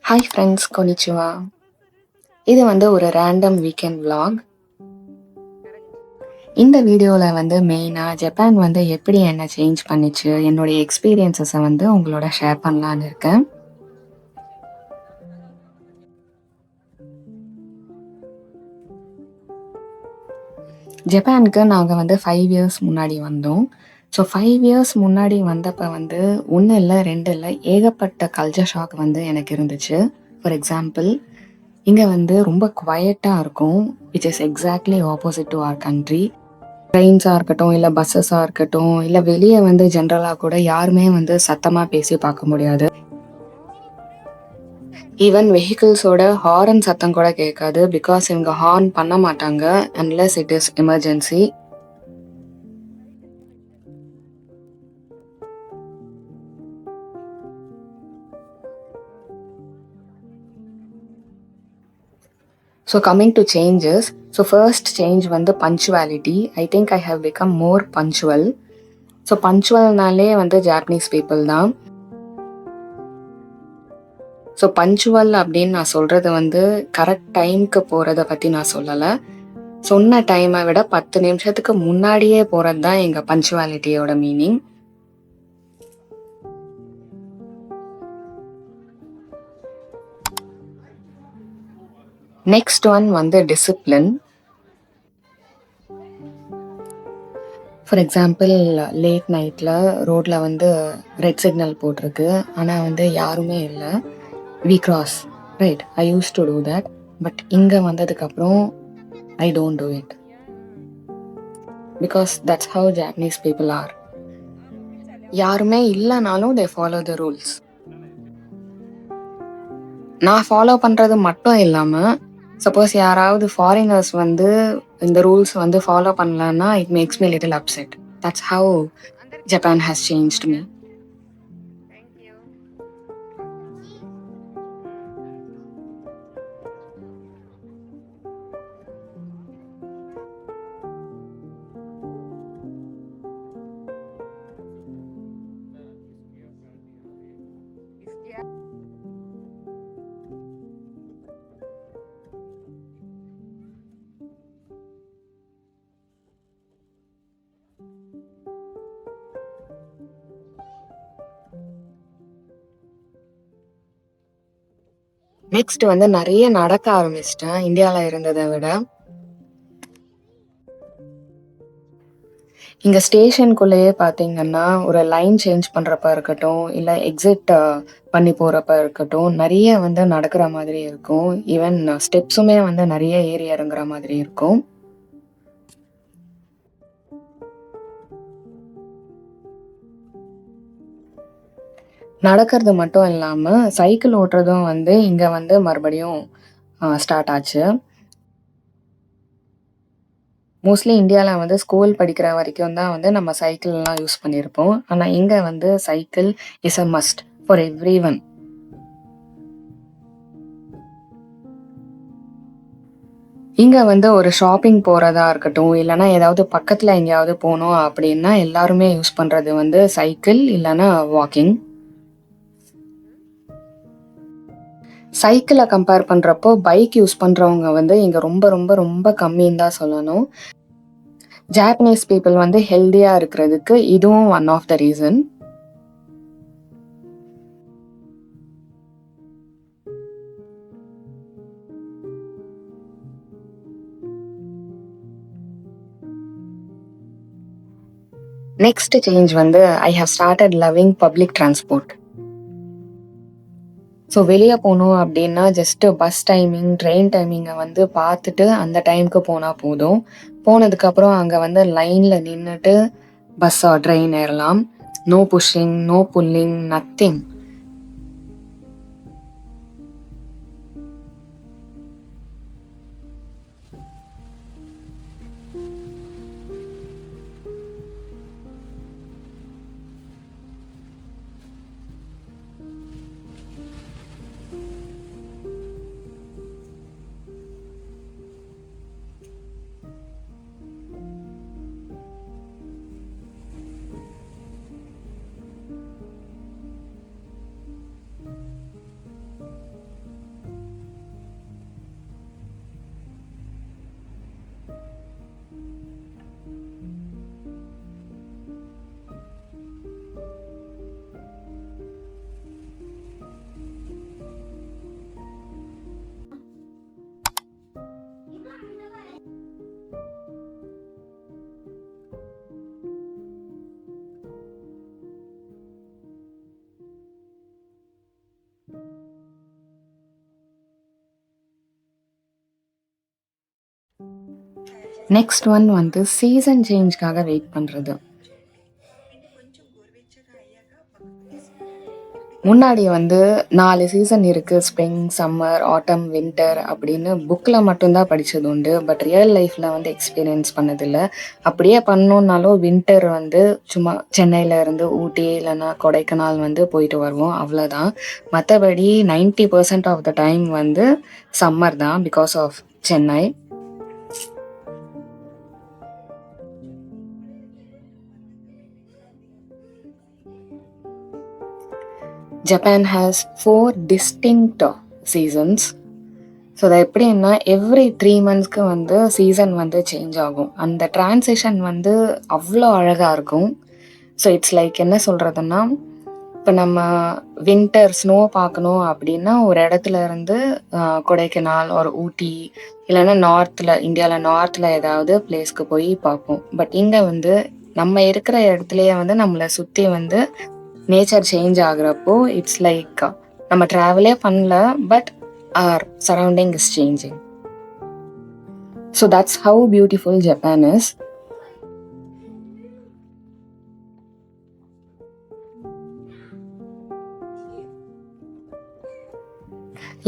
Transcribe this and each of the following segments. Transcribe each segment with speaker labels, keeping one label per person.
Speaker 1: Hi friends, கொனிச்சிவா. இது வந்து ஒரு ரேண்டம் வீக்கெண்ட் vlog. இந்த வீடியோவில் வந்து மெயினாக ஜப்பான் வந்து எப்படி என்ன சேஞ்ச் பண்ணிச்சு, என்னுடைய எக்ஸ்பீரியன்ஸஸை வந்து உங்களோட ஷேர் பண்ணலான்னு இருக்கேன். ஜப்பானுக்கு நாங்கள் வந்து 5 இயர்ஸ் முன்னாடி வந்தோம். ஸோ 5 இயர்ஸ் முன்னாடி வந்தப்போ வந்து ஒன்று இல்லை 2 இல்லை ஏகப்பட்ட கல்ச்சர் ஷாக் வந்து எனக்கு இருந்துச்சு. ஃபார் எக்ஸாம்பிள், இங்கே வந்து ரொம்ப குவையட்டாக இருக்கும், which is exactly opposite to our country. ட்ரெயின்ஸாக இருக்கட்டும், இல்லை பஸ்ஸஸாக இருக்கட்டும், இல்லை வெளியே வந்து ஜென்ரலாக கூட யாருமே வந்து சத்தமாக பேசி பார்க்க முடியாது. ஈவன் வெஹிக்கிள்ஸோட ஹாரன் சத்தம் கூட கேட்காது. பிகாஸ் இவங்க ஹார்ன் பண்ண மாட்டாங்க unless it is emergency. So coming to changes, so first change வந்து punctuality. I think I have become more punctual. So பங்க்சுவல்னாலே வந்து ஜாப்பனீஸ் பீப்புள் தான். ஸோ பங்க்சுவல் அப்படின்னு நான் சொல்கிறது வந்து கரெக்ட் டைமுக்கு போகிறத பற்றி நான் சொல்லலை. சொன்ன டைமை விட 10 நிமிஷத்துக்கு முன்னாடியே போகிறது தான் எங்கள் பங்க்சுவாலிட்டியோட மீனிங். நெக்ஸ்ட் ஒன் வந்து டிசிப்ளின். ஃபார் எக்ஸாம்பிள், லேட் நைட்டில் ரோட்டில் வந்து ரெட் சிக்னல் போட்டிருக்கு, ஆனால் வந்து யாருமே இல்லை. We cross, right? I used to do that. But இங்கே வந்ததுக்கப்புறம் I don't do it. Because that's how Japanese people are. யாருமே இல்லைனாலும் தே ஃபாலோ த ரூல்ஸ். நான் ஃபாலோ பண்ணுறது மட்டும் இல்லாமல், சப்போஸ் யாராவது ஃபாரினர்ஸ் வந்து இந்த ரூல்ஸ் வந்து ஃபாலோ பண்ணலன்னா it makes me little upset. That's how Japan has changed me. Next வந்து நிறைய நடக்க ஆரம்பிச்சிட்டேன் இந்தியாவில் இருந்ததை விட. இங்கே ஸ்டேஷனுக்குள்ளேயே பார்த்தீங்கன்னா ஒரு லைன் சேஞ்ச் பண்ணுறப்ப இருக்கட்டும், இல்லை எக்ஸிட் பண்ணி போகிறப்ப இருக்கட்டும், நிறைய வந்து நடக்கிற மாதிரி இருக்கும். ஈவன் ஸ்டெப்ஸுமே வந்து நிறைய ஏறி இறங்குற மாதிரி இருக்கும். நடக்கிறது மட்டும் இல்லாமல் சைக்கிள் ஓட்டுறதும் வந்து இங்கே வந்து மறுபடியும் ஸ்டார்ட் ஆச்சு. மோஸ்ட்லி இந்தியாவில் வந்து ஸ்கூல் படிக்கிற வரைக்கும் தான் வந்து நம்ம சைக்கிள்லாம் யூஸ் பண்ணியிருப்போம். ஆனால் இங்கே வந்து cycle is a must for every one. இங்கே வந்து ஒரு ஷாப்பிங் போகிறதா இருக்கட்டும், இல்லைனா ஏதாவது பக்கத்தில் எங்கேயாவது போகணும் அப்படின்னா எல்லாருமே யூஸ் பண்ணுறது வந்து சைக்கிள் இல்லைனா வாக்கிங். சைக்கிளை கம்பேர் பண்ணுறப்போ பைக் யூஸ் பண்ணுறவங்க வந்து இங்கே ரொம்ப ரொம்ப ரொம்ப கம்மின்னு தான் சொல்லணும். ஜாப்பனீஸ் பீப்புள் வந்து ஹெல்த்தியாக இருக்கிறதுக்கு இதுவும் one of the reason. Next change வந்து I have started loving public transport. So வெளியே போகணும் அப்படின்னா ஜஸ்ட்டு பஸ் டைமிங், ட்ரெயின் டைமிங்கை வந்து பார்த்துட்டு அந்த டைமுக்கு போனால் போதும். போனதுக்கப்புறம் அங்கே வந்து லைனில் நின்றுட்டு பஸ் ஆர் ட்ரெயின் ஏறலாம். No pushing, no pulling, nothing. Next one வந்து சீசன் சேஞ்ச்க்காக வெயிட் பண்ணுறது. முன்னாடி வந்து 4 சீசன் இருக்கு. ஸ்ப்ரிங், சம்மர், ஆட்டம், வின்டர் அப்படின்னு புக்கில் மட்டும்தான் படித்தது உண்டு. பட் ரியல் லைஃப்பில் வந்து எக்ஸ்பீரியன்ஸ் பண்ணதில்லை. அப்படியே பண்ணோன்னாலும் வின்டர் வந்து சும்மா சென்னையில் இருந்து ஊட்டி இல்லைன்னா கொடைக்கானல் வந்து போயிட்டு வருவோம், அவ்வளோதான். மற்றபடி 90% ஆஃப் த டைம் வந்து சம்மர் தான், because of Chennai. Japan has 4 distinct seasons. So அது எப்படின்னா எவ்ரி 3 மந்த்ஸ்க்கு வந்து சீசன் வந்து சேஞ்ச் ஆகும். அந்த டிரான்சிஷன் வந்து அவ்வளோ அழகாக இருக்கும். ஸோ இட்ஸ் லைக் என்ன சொல்கிறதுன்னா, இப்போ நம்ம வின்டர் ஸ்னோ பார்க்கணும் அப்படின்னா ஒரு இடத்துல இருந்து கொடைக்கானல் ஒரு ஊட்டி இல்லைன்னா நார்த்தில், இந்தியாவில் நார்த்தில் ஏதாவது பிளேஸ்க்கு போய் பார்ப்போம். பட் இங்கே வந்து நம்ம இருக்கிற இடத்துலையே வந்து நம்மளை சுற்றி வந்து நேச்சர் சேஞ்ச் ஆகுறப்போ இட்ஸ் லைக் நம்ம ட்ராவலே பண்ணல, but our surrounding is changing. So that's how beautiful Japan is.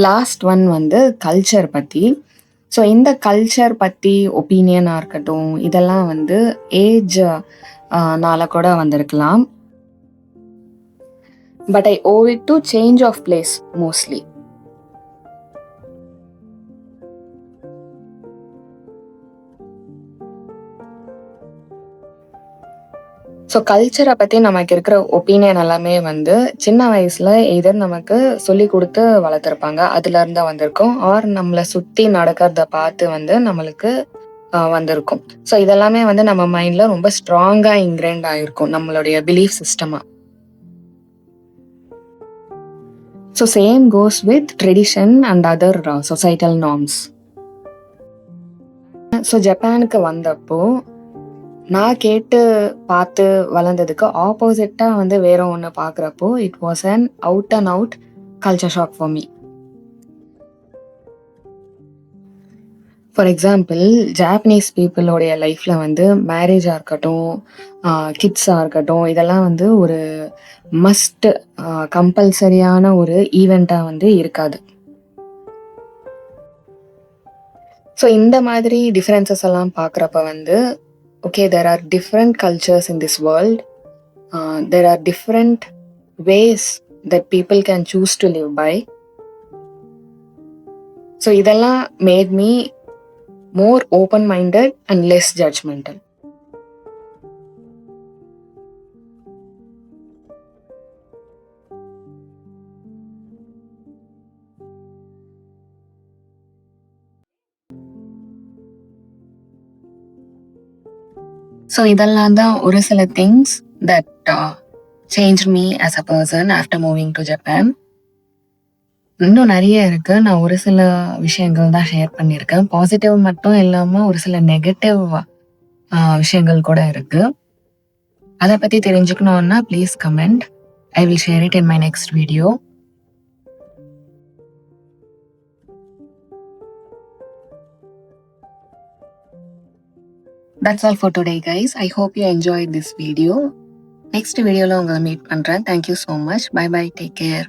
Speaker 1: Last one வந்து கல்ச்சர் பற்றி. ஸோ இந்த கல்ச்சர் பற்றி ஒப்பீனியனாக இருக்கட்டும், இதெல்லாம் வந்து ஏஜ் நால கூட வந்திருக்கலாம். But I owe it to change of place mostly. So கல்ச்சரை பற்றி நமக்கு இருக்கிற ஒப்பீனியன் எல்லாமே வந்து சின்ன வயசில் எதர் நமக்கு சொல்லி கொடுத்து வளர்த்துருப்பாங்க, அதுலேருந்து வந்திருக்கும், ஆர் நம்மளை சுற்றி நடக்கிறத பார்த்து வந்து நம்மளுக்கு வந்திருக்கும். ஸோ இதெல்லாமே வந்து நம்ம மைண்டில் ரொம்ப ஸ்ட்ராங்காக இன்க்ரைண்ட் ஆகிருக்கும், நம்மளுடைய பிலீஃப் சிஸ்டமாக. So same goes with tradition and other societal norms. So ஜப்பானுக்கு வந்தப்போ நான் கேட்டு பார்த்து வளர்ந்ததுக்கு ஆப்போசிட்டாக வந்து வேற ஒன்று பார்க்குறப்போ it was an out and out culture shock for me. For example, Japanese பீப்புளோடைய லைஃப்பில் வந்து மேரேஜாக இருக்கட்டும், கிட்ஸாக இருக்கட்டும், இதெல்லாம் வந்து ஒரு மஸ்ட் கம்பல்சரியான ஒரு ஈவெண்ட்டாக வந்து இருக்காது. ஸோ இந்த மாதிரி டிஃப்ரென்சஸ் எல்லாம் பார்க்குறப்ப வந்து okay, there are different cultures in this world. There are different ways that people can choose to live by. So idella made me more open-minded and less judgmental. So இதெல்லாம் தான் ஒரு சில things that change me as a person after moving to Japan. இன்னும் நிறைய இருக்கு. நான் ஒரு சில விஷயங்கள் தான் ஷேர் பண்ணியிருக்கேன். பாசிட்டிவ் மட்டும் இல்லாமல் ஒரு சில நெகட்டிவ் விஷயங்கள் கூட இருக்கு. அதை பற்றி தெரிஞ்சுக்கணுன்னா please comment. I will share it in my next video. That's all for today, guys. I hope you enjoyed this video. Next video la ungala meet பண்றேன். Thank you so much. Bye bye. Take care.